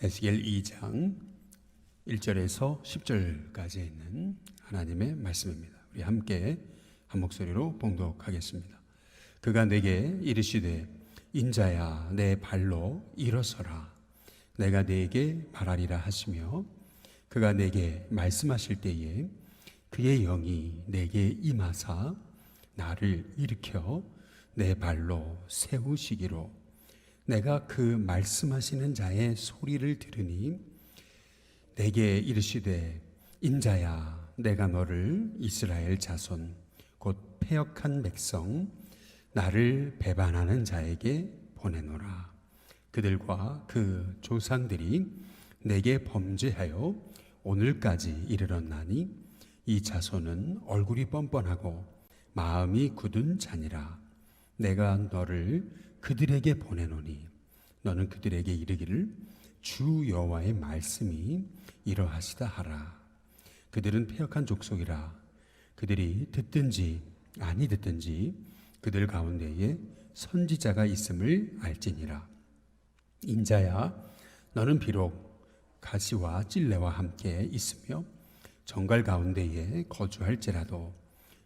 에스겔 2장 1절에서 10절까지 있는 하나님의 말씀입니다. 우리 함께 한 목소리로 봉독하겠습니다. 그가 내게 이르시되 인자야 내 발로 일어서라 내가 네게 말하리라 하시며 그가 내게 말씀하실 때에 그의 영이 내게 임하사 나를 일으켜 내 발로 세우시기로 내가 그 말씀하시는 자의 소리를 들으니 내게 이르시되 인자야 내가 너를 이스라엘 자손 곧 패역한 백성 나를 배반하는 자에게 보내노라. 그들과 그 조상들이 내게 범죄하여 오늘까지 이르렀나니 이 자손은 얼굴이 뻔뻔하고 마음이 굳은 자니라. 내가 너를 그들에게 보내노니 너는 그들에게 이르기를 주 여호와의 말씀이 이러하시다 하라. 그들은 패역한 족속이라. 그들이 듣든지 아니 듣든지 그들 가운데에 선지자가 있음을 알지니라. 인자야 너는 비록 가시와 찔레와 함께 있으며 정갈 가운데에 거주할지라도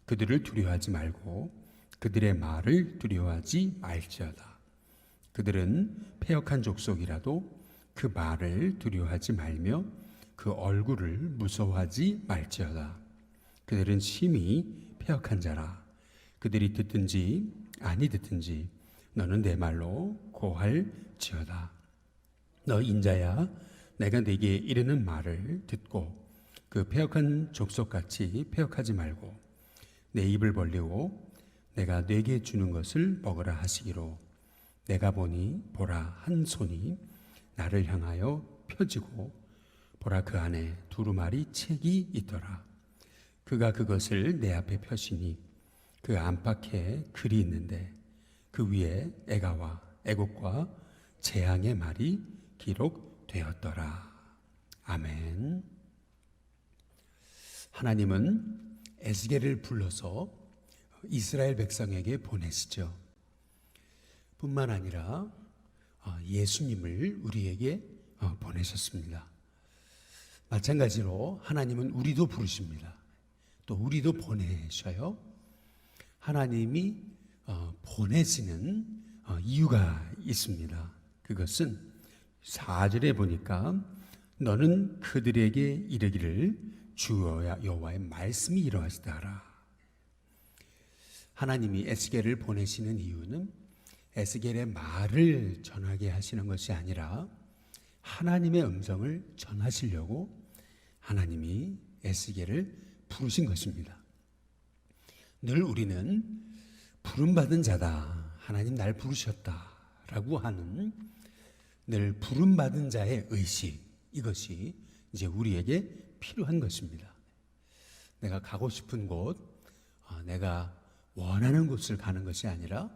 그들을 두려워하지 말고 그들의 말을 두려워하지 말지어다. 그들은 패역한 족속이라도 그 말을 두려워하지 말며 그 얼굴을 무서워하지 말지어다. 그들은 심히 패역한 자라. 그들이 듣든지 아니 듣든지 너는 내 말로 고할지어다. 너 인자야 내가 네게 이르는 말을 듣고 그 패역한 족속같이 패역하지 말고 내 입을 벌리고 내가 네게 주는 것을 먹으라 하시기로 내가 보니 보라 한 손이 나를 향하여 펴지고 보라 그 안에 두루마리 책이 있더라. 그가 그것을 내 앞에 펴시니 그 안팎에 글이 있는데 그 위에 애가와 애곡과 재앙의 말이 기록되었더라. 아멘. 하나님은 에스겔을 불러서 이스라엘 백성에게 보내시죠. 뿐만 아니라 예수님을 우리에게 보내셨습니다. 마찬가지로 하나님은 우리도 부르십니다. 또 우리도 보내셔요. 하나님이 보내시는 이유가 있습니다. 그것은 4절에 보니까 너는 그들에게 이르기를 주 여호와의 말씀이 이러하시다 하라. 하나님이 에스겔을 보내시는 이유는 에스겔의 말을 전하게 하시는 것이 아니라 하나님의 음성을 전하시려고 하나님이 에스겔을 부르신 것입니다. 늘 우리는 부름받은 자다. 하나님 날 부르셨다라고 하는 늘 부름받은 자의 의식, 이것이 이제 우리에게 필요한 것입니다. 내가 가고 싶은 곳, 내가 원하는 곳을 가는 것이 아니라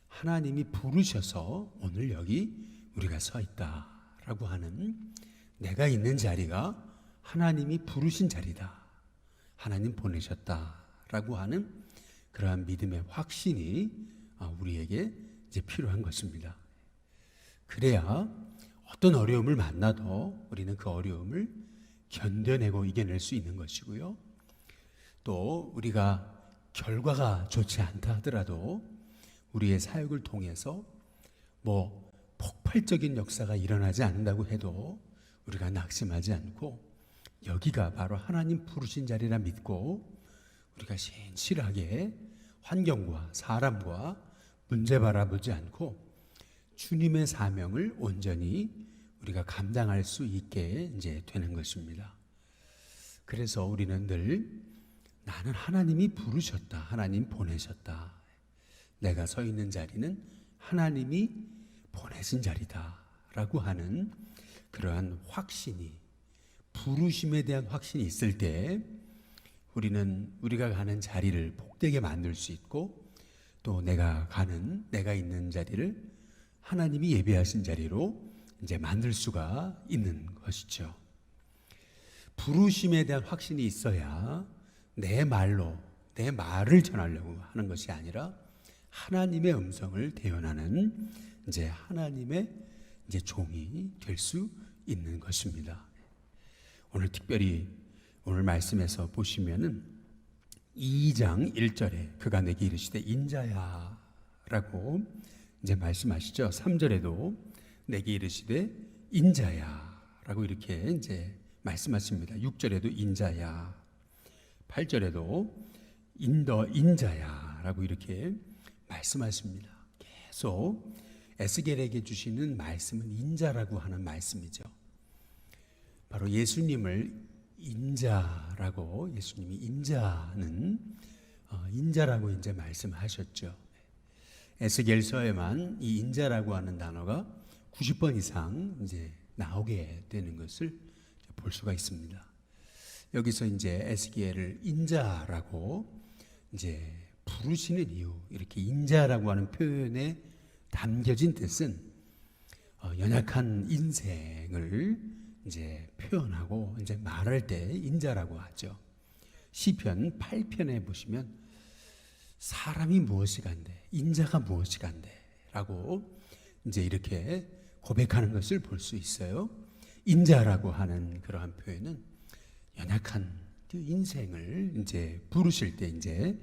하나님이 부르셔서 오늘 여기 우리가 서 있다라고 하는 내가 있는 자리가 하나님이 부르신 자리다. 하나님 보내셨다라고 하는 그러한 믿음의 확신이 우리에게 이제 필요한 것입니다. 그래야 어떤 어려움을 만나도 우리는 그 어려움을 견뎌내고 이겨낼 수 있는 것이고요. 또 우리가 결과가 좋지 않다 하더라도 우리의 사역을 통해서 폭발적인 역사가 일어나지 않는다고 해도 우리가 낙심하지 않고 여기가 바로 하나님 부르신 자리라 믿고 우리가 신실하게 환경과 사람과 문제 바라보지 않고 주님의 사명을 온전히 우리가 감당할 수 있게 이제 되는 것입니다. 그래서 우리는 늘 나는 하나님이 부르셨다. 하나님 보내셨다. 내가 서 있는 자리는 하나님이 보내신 자리다. 라고 하는 그러한 확신이, 부르심에 대한 확신이 있을 때 우리는 우리가 가는 자리를 복되게 만들 수 있고 또 내가 있는 자리를 하나님이 예비하신 자리로 이제 만들 수가 있는 것이죠. 부르심에 대한 확신이 있어야 내 말을 전하려고 하는 것이 아니라 하나님의 음성을 대언하는 이제 하나님의 이제 종이 될 수 있는 것입니다. 오늘 특별히 오늘 말씀에서 보시면은 2장 1절에 그가 내게 이르시되 인자야 라고 이제 말씀하시죠. 3절에도 내게 이르시되 인자야 라고 이렇게 이제 말씀하십니다. 6절에도 인자야, 8절에도 인자야 라고 이렇게 말씀하십니다. 계속 에스겔에게 주시는 말씀은 인자라고 하는 말씀이죠. 바로 예수님을 인자라고, 예수님이 인자라고 이제 말씀하셨죠. 에스겔서에만 이 인자라고 하는 단어가 90번 이상 이제 나오게 되는 것을 볼 수가 있습니다. 여기서 이제 에스겔을 인자라고 이제 부르시는 이유, 이렇게 인자라고 하는 표현에 담겨진 뜻은 연약한 인생을 이제 표현하고 이제 말할 때 인자라고 하죠. 시편 8편에 보시면 사람이 무엇이간데, 인자가 무엇이간데라고 이제 이렇게 고백하는 것을 볼 수 있어요. 인자라고 하는 그러한 표현은 연약한 그 인생을 이제 부르실 때 이제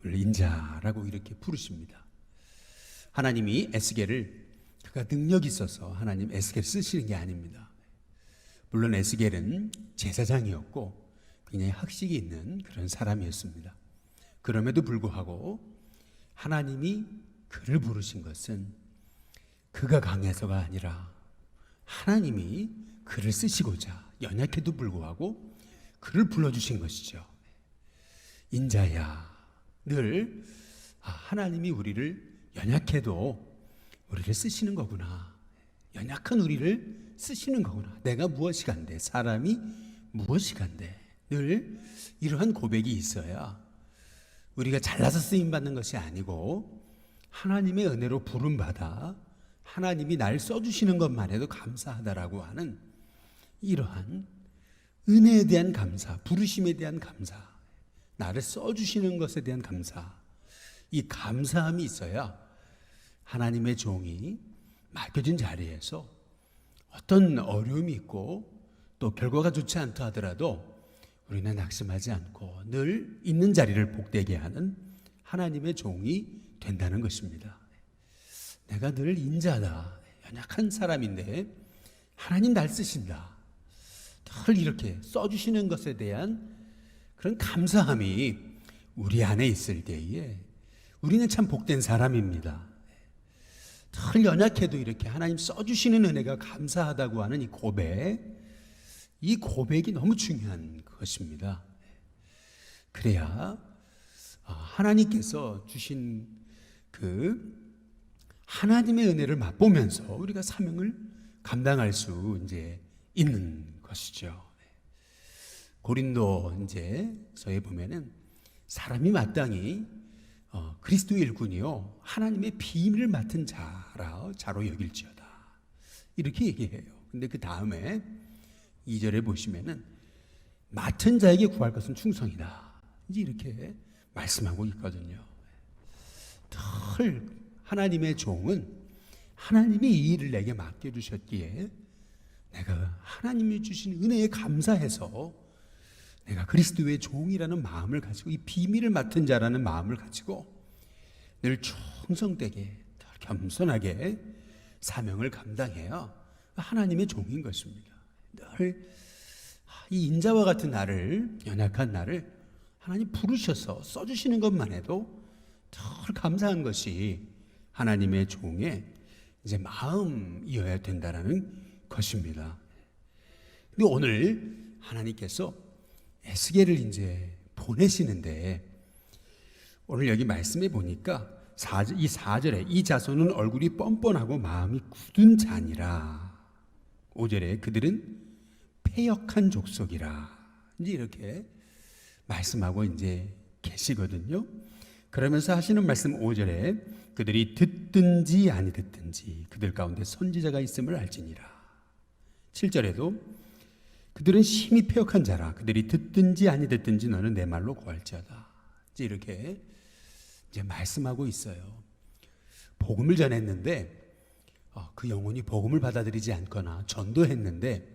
인자라고 이렇게 부르십니다. 하나님이 에스겔을, 그가 능력이 있어서 하나님 에스겔 쓰시는 게 아닙니다. 물론 에스겔은 제사장이었고 굉장히 학식이 있는 그런 사람이었습니다. 그럼에도 불구하고 하나님이 그를 부르신 것은 그가 강해서가 아니라 하나님이 그를 쓰시고자 연약해도 불구하고 그를 불러주신 것이죠. 인자야, 늘 하나님이 우리를 연약해도 우리를 쓰시는 거구나. 연약한 우리를 쓰시는 거구나. 내가 무엇이간데, 사람이 무엇이간데. 늘 이러한 고백이 있어야 우리가 잘나서 쓰임받는 것이 아니고 하나님의 은혜로 부름받아 하나님이 날 써주시는 것만 해도 감사하다라고 하는 이러한 은혜에 대한 감사, 부르심에 대한 감사, 나를 써주시는 것에 대한 감사, 이 감사함이 있어야 하나님의 종이 맡겨진 자리에서 어떤 어려움이 있고 또 결과가 좋지 않다 하더라도 우리는 낙심하지 않고 늘 있는 자리를 복되게 하는 하나님의 종이 된다는 것입니다. 내가 늘 인자다, 연약한 사람인데 하나님 날 쓰신다, 늘 이렇게 써주시는 것에 대한 그런 감사함이 우리 안에 있을 때에 우리는 참 복된 사람입니다. 늘 연약해도 이렇게 하나님 써주시는 은혜가 감사하다고 하는 이 고백이 너무 중요한 것입니다. 그래야 하나님께서 주신 그 하나님의 은혜를 맛보면서 우리가 사명을 감당할 수 이제 있는 것이죠. 고린도 이제서에 보면은 사람이 마땅히 그리스도의 일꾼이요 하나님의 비밀을 맡은 자로 여길지어다, 이렇게 얘기해요. 근데 그 다음에 2절에 보시면은 맡은 자에게 구할 것은 충성이다, 이제 이렇게 말씀하고 있거든요. 늘 하나님의 종은 하나님이 이 일을 내게 맡겨주셨기에 내가 하나님이 주신 은혜에 감사해서 내가 그리스도의 종이라는 마음을 가지고 이 비밀을 맡은 자라는 마음을 가지고 늘 충성되게, 늘 겸손하게 사명을 감당해야 하나님의 종인 것입니다. 늘 이 인자와 같은 나를, 연약한 나를 하나님 부르셔서 써주시는 것만 해도 늘 감사한 것이 하나님의 종의 이제 마음이어야 된다라는 것입니다. 근데 오늘 하나님께서 에스겔을 이제 보내시는데 오늘 여기 말씀해 보니까 이 4절에 이 자손은 얼굴이 뻔뻔하고 마음이 굳은 자니라, 5절에 그들은 패역한 족속이라, 이제 이렇게 말씀하고 이제 계시거든요. 그러면서 하시는 말씀 5절에 그들이 듣든지 아니 듣든지 그들 가운데 선지자가 있음을 알지니라. 7절에도 그들은 심히 패역한 자라, 그들이 듣든지 아니 듣든지 너는 내 말로 고할지어다, 이제 이렇게 이제 말씀하고 있어요. 복음을 전했는데 그 영혼이 복음을 받아들이지 않거나 전도했는데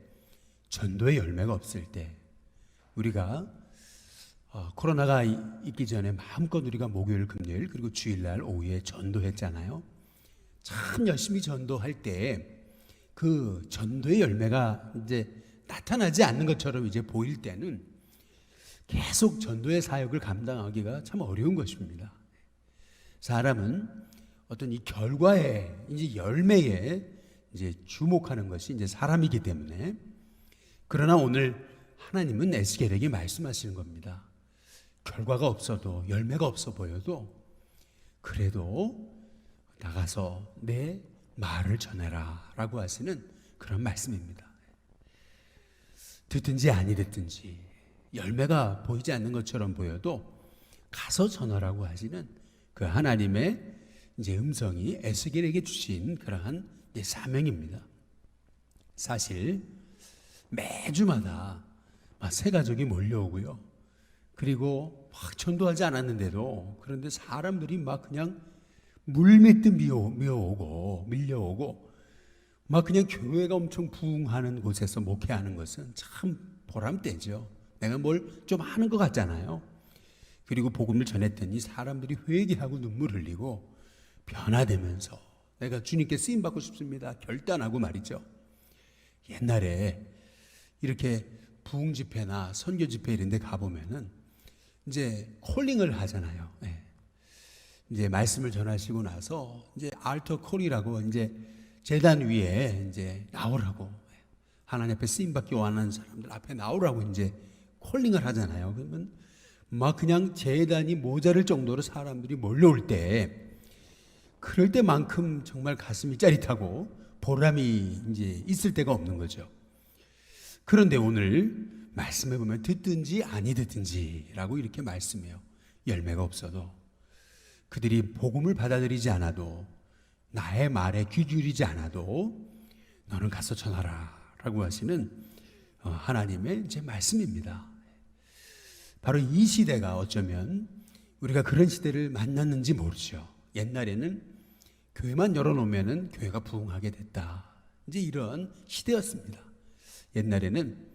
전도의 열매가 없을 때, 우리가 코로나가 있기 전에 마음껏 우리가 목요일, 금요일 그리고 주일날 오후에 전도했잖아요. 참 열심히 전도할 때 그 전도의 열매가 이제 나타나지 않는 것처럼 이제 보일 때는 계속 전도의 사역을 감당하기가 참 어려운 것입니다. 사람은 어떤 이 결과에, 이제 열매에 이제 주목하는 것이 이제 사람이기 때문에, 그러나 오늘 하나님은 에스겔에게 말씀하시는 겁니다. 결과가 없어도, 열매가 없어 보여도 그래도 나가서 내 말을 전해라 라고 하시는 그런 말씀입니다. 듣든지 아니 듣든지 열매가 보이지 않는 것처럼 보여도 가서 전하라고 하시는 그 하나님의 이제 음성이 에스겔에게 주신 그러한 사명입니다. 사실 매주마다 새 가족이 몰려오고요. 그리고 막 전도하지 않았는데도, 그런데 사람들이 막 그냥 물밀듯 밀려오고 막 그냥 교회가 엄청 부흥하는 곳에서 목회하는 것은 참 보람되죠. 내가 뭘 좀 하는 것 같잖아요. 그리고 복음을 전했더니 사람들이 회개하고 눈물 흘리고 변화되면서 내가 주님께 쓰임받고 싶습니다 결단하고 말이죠. 옛날에 이렇게 부흥 집회나 선교 집회 이런 데 가보면은 이제 콜링을 하잖아요. 이제 말씀을 전하시고 나서 이제 알터 콜이라고 이제 제단 위에 이제 나오라고, 하나님 앞에 쓰임 받기 원하는 사람들 앞에 나오라고 이제 콜링을 하잖아요. 그러면 막 그냥 제단이 모자랄 정도로 사람들이 몰려올 때, 그럴 때만큼 정말 가슴이 짜릿하고 보람이 이제 있을 때가 없는 거죠. 그런데 오늘 말씀해 보면 듣든지 아니 듣든지라고 이렇게 말씀해요. 열매가 없어도, 그들이 복음을 받아들이지 않아도, 나의 말에 귀 기울이지 않아도 너는 가서 전하라 라고 하시는 하나님의 이제 말씀입니다. 바로 이 시대가 어쩌면 우리가 그런 시대를 만났는지 모르죠. 옛날에는 교회만 열어놓으면 교회가 부흥하게 됐다, 이제 이런 시대였습니다. 옛날에는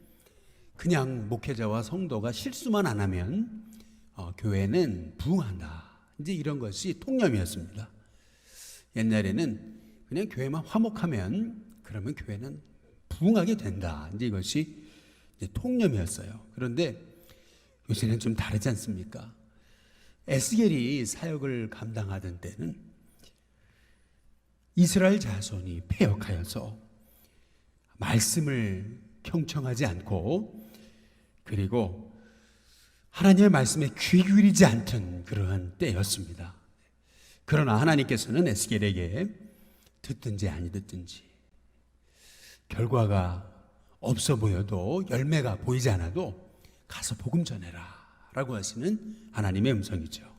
그냥 목회자와 성도가 실수만 안 하면 교회는 부흥한다, 이제 이런 것이 통념이었습니다. 옛날에는 그냥 교회만 화목하면 그러면 교회는 부흥하게 된다, 이제 이것이 이제 통념이었어요. 그런데 요새는 좀 다르지 않습니까? 에스겔이 사역을 감당하던 때는 이스라엘 자손이 패역하여서 말씀을 경청하지 않고, 그리고 하나님의 말씀에 귀 기울이지 않던 그러한 때였습니다. 그러나 하나님께서는 에스겔에게 듣든지 아니 듣든지, 결과가 없어 보여도, 열매가 보이지 않아도 가서 복음 전해라 라고 하시는 하나님의 음성이죠.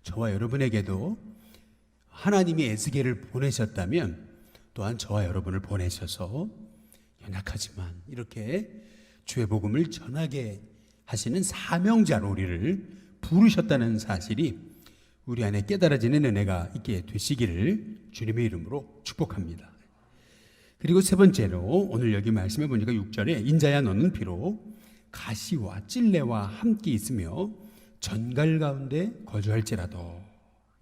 저와 여러분에게도 하나님이 에스겔을 보내셨다면 또한 저와 여러분을 보내셔서 연약하지만 이렇게 주의 복음을 전하게 하시는 사명자로 우리를 부르셨다는 사실이 우리 안에 깨달아지는 은혜가 있게 되시기를 주님의 이름으로 축복합니다. 그리고 세 번째로 오늘 여기 말씀해 보니까 6절에 인자야 너는 비록 가시와 찔레와 함께 있으며 전갈 가운데 거주할지라도,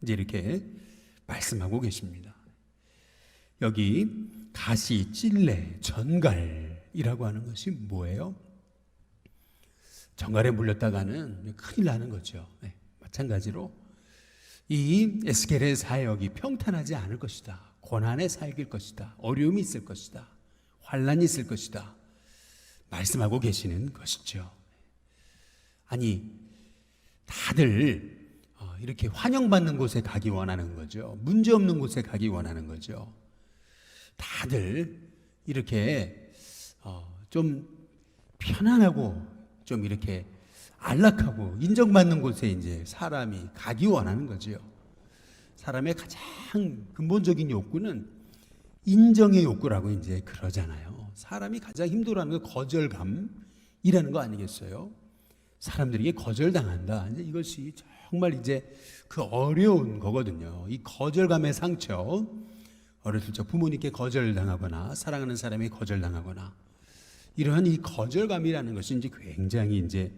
이제 이렇게 말씀하고 계십니다. 여기 가시, 찔레, 전갈이라고 하는 것이 뭐예요? 전갈에 물렸다가는 큰일 나는 거죠. 마찬가지로 이 에스겔의 사역이 평탄하지 않을 것이다. 고난의 사역일 것이다. 어려움이 있을 것이다. 환난이 있을 것이다. 말씀하고 계시는 것이죠. 아니, 다들 이렇게 환영받는 곳에 가기 원하는 거죠. 문제없는 곳에 가기 원하는 거죠. 다들 이렇게 좀 편안하고 좀 이렇게 안락하고 인정받는 곳에 이제 사람이 가기 원하는 거죠. 사람의 가장 근본적인 욕구는 인정의 욕구라고 이제 그러잖아요. 사람이 가장 힘들어하는 건 거절감이라는 거 아니겠어요? 사람들에게 거절당한다. 이제 이것이 정말 이제 그 어려운 거거든요. 이 거절감의 상처, 어렸을 적 부모님께 거절당하거나 사랑하는 사람이 거절당하거나 이러한 이 거절감이라는 것이 이제 굉장히 이제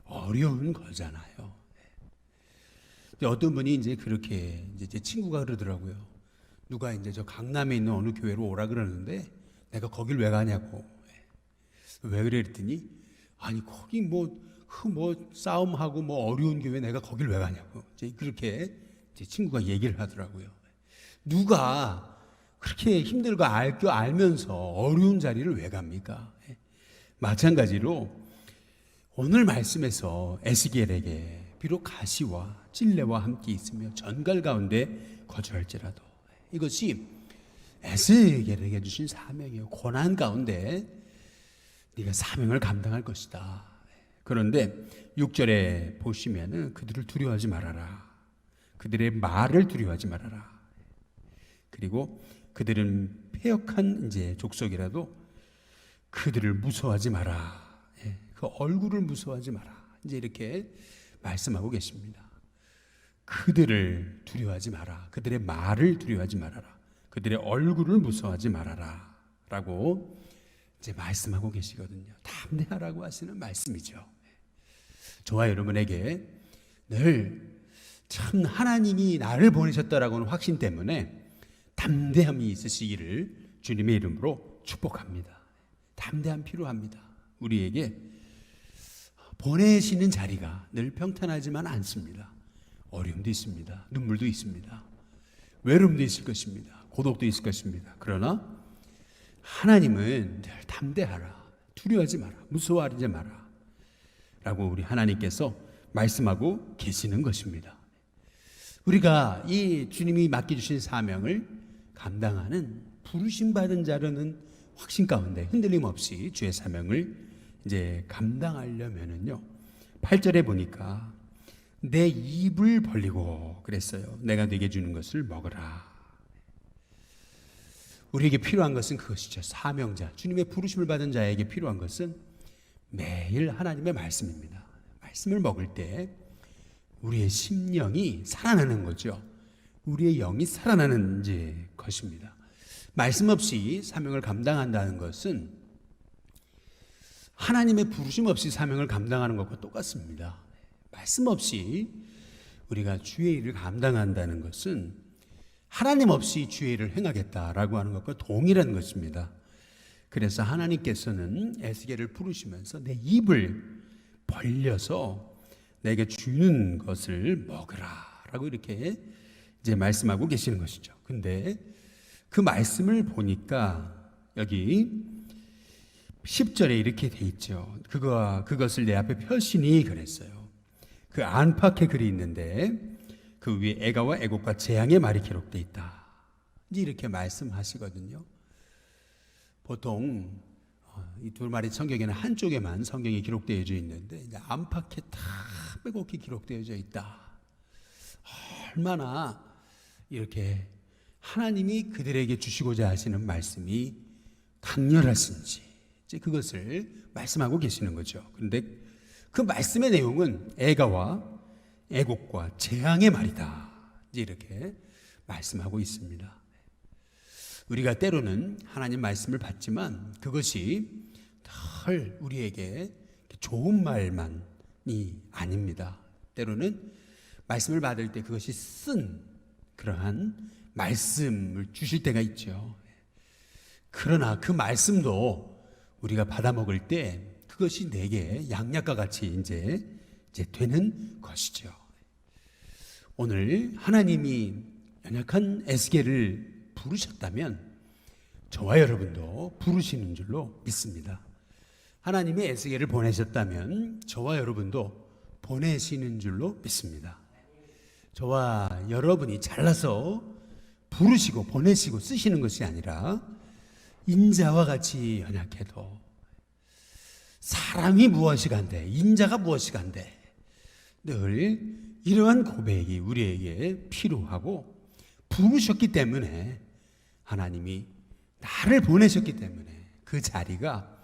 어려운 거잖아요. 어떤 분이 이제 그렇게 이제 제 친구가 그러더라고요. 누가 이제 저 강남에 있는 어느 교회로 오라 그러는데 내가 거길 왜 가냐고. 왜 그래 그랬더니 아니 거기 뭐 싸움하고 뭐 어려운 교회 내가 거길 왜 가냐고. 이제 그렇게 제 친구가 얘기를 하더라고요. 누가 그렇게 힘들고 알면서 어려운 자리를 왜 갑니까? 마찬가지로 오늘 말씀에서 에스겔에게 비록 가시와 찔레와 함께 있으며 전갈 가운데 거주할지라도 이것이 에스겔에게 주신 사명이에요. 고난 가운데 네가 사명을 감당할 것이다. 그런데 6절에 보시면은 그들을 두려워하지 말아라. 그들의 말을 두려워하지 말아라. 그리고 그들은 패역한 이제 족속이라도 그들을 무서워하지 마라. 그 얼굴을 무서워하지 마라. 이제 이렇게 말씀하고 계십니다. 그들을 두려워하지 마라. 그들의 말을 두려워하지 말아라. 그들의 얼굴을 무서워하지 말아라. 라고 이제 말씀하고 계시거든요. 담대하라고 하시는 말씀이죠. 저와 여러분에게 늘 참 하나님이 나를 보내셨다라고는 확신 때문에 담대함이 있으시기를 주님의 이름으로 축복합니다. 담대함 필요합니다. 우리에게 보내시는 자리가 늘 평탄하지만 않습니다. 어려움도 있습니다. 눈물도 있습니다. 외로움도 있을 것입니다. 고독도 있을 것입니다. 그러나 하나님은 늘 담대하라. 두려워하지 마라. 무서워하지 마라. 라고 우리 하나님께서 말씀하고 계시는 것입니다. 우리가 이 주님이 맡겨주신 사명을 감당하는 부르심받은 자로는 확신 가운데 흔들림 없이 주의 사명을 이제 감당하려면은요 8절에 보니까 내 입을 벌리고 그랬어요. 내가 네게 주는 것을 먹으라. 우리에게 필요한 것은 그것이죠. 사명자, 주님의 부르심을 받은 자에게 필요한 것은 매일 하나님의 말씀입니다. 말씀을 먹을 때 우리의 심령이 살아나는 거죠. 우리의 영이 살아나는 이제 것입니다. 말씀 없이 사명을 감당한다는 것은 하나님의 부르심 없이 사명을 감당하는 것과 똑같습니다. 말씀 없이 우리가 주의 일을 감당한다는 것은 하나님 없이 주의 일을 행하겠다라고 하는 것과 동일한 것입니다. 그래서 하나님께서는 에스겔을 부르시면서 내 입을 벌려서 내게 주는 것을 먹으라 라고 이렇게 이제 말씀하고 계시는 것이죠. 근데 그 말씀을 보니까 여기 10절에 이렇게 돼 있죠. 그것을 내 앞에 펴시니 그랬어요. 그 안팎에 글이 있는데 그 위에 애가와 애곡과 재앙의 말이 기록돼 있다. 이제 이렇게 말씀하시거든요. 보통 이 두 마리 성경에는 한쪽에만 성경이 기록되어져 있는데 이제 안팎에 다 빼곡히 기록되어져 있다. 얼마나 이렇게 하나님이 그들에게 주시고자 하시는 말씀이 강렬하신지 이제 그것을 말씀하고 계시는 거죠. 그런데 그 말씀의 내용은 애가와 애곡과 재앙의 말이다. 이제 이렇게 말씀하고 있습니다. 우리가 때로는 하나님 말씀을 받지만 그것이 늘 우리에게 좋은 말만이 아닙니다. 때로는 말씀을 받을 때 그것이 쓴 그러한 말씀을 주실 때가 있죠. 그러나 그 말씀도 우리가 받아 먹을 때 그것이 내게 양약과 같이 이제 되는 것이죠. 오늘 하나님이 연약한 에스겔을 부르셨다면 저와 여러분도 부르시는 줄로 믿습니다. 하나님이 에스겔을 보내셨다면 저와 여러분도 보내시는 줄로 믿습니다. 저와 여러분이 잘라서 부르시고 보내시고 쓰시는 것이 아니라 인자와 같이 연약해도 사람이 무엇이 간대 인자가 무엇이 간대 늘 이러한 고백이 우리에게 필요하고 부르셨기 때문에 하나님이 나를 보내셨기 때문에 그 자리가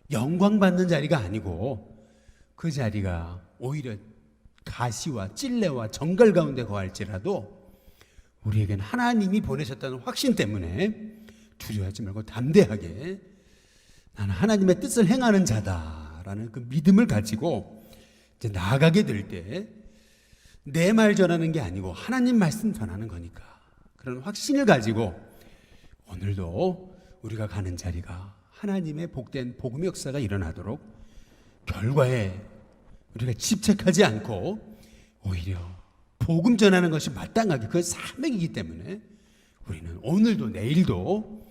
영광받는 자리가 아니고 그 자리가 오히려 가시와 찔레와 정갈 가운데 거할지라도 우리에겐 하나님이 보내셨다는 확신 때문에 두려워하지 말고 담대하게 나는 하나님의 뜻을 행하는 자다라는 그 믿음을 가지고 이제 나아가게 될 때 내 말 전하는 게 아니고 하나님 말씀 전하는 거니까 그런 확신을 가지고 오늘도 우리가 가는 자리가 하나님의 복된 복음의 역사가 일어나도록 결과에 우리가 집착하지 않고 오히려 복음 전하는 것이 마땅하게 그 사명이기 때문에 우리는 오늘도 내일도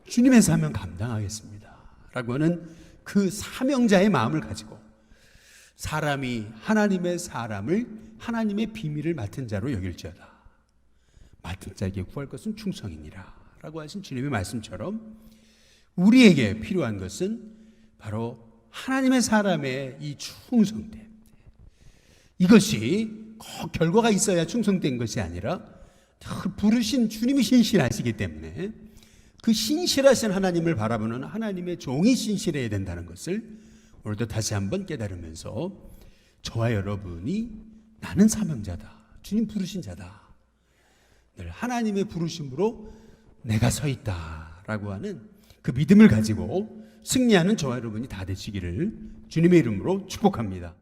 주님의 사명 감당하겠습니다 라고 하는 그 사명자의 마음을 가지고 사람이 하나님의 사람을 하나님의 비밀을 맡은 자로 여길지어다. 맡은 자에게 구할 것은 충성이니라 라고 하신 주님의 말씀처럼 우리에게 필요한 것은 바로 하나님의 사람의 이 충성됨. 이것이 꼭 결과가 있어야 충성된 것이 아니라 부르신 주님이 신실하시기 때문에 그 신실하신 하나님을 바라보는 하나님의 종이 신실해야 된다는 것을 오늘도 다시 한번 깨달으면서 저와 여러분이 나는 사명자다. 주님 부르신 자다. 늘 하나님의 부르심으로 내가 서 있다라고 하는 그 믿음을 가지고 승리하는 저와 여러분이 다 되시기를 주님의 이름으로 축복합니다.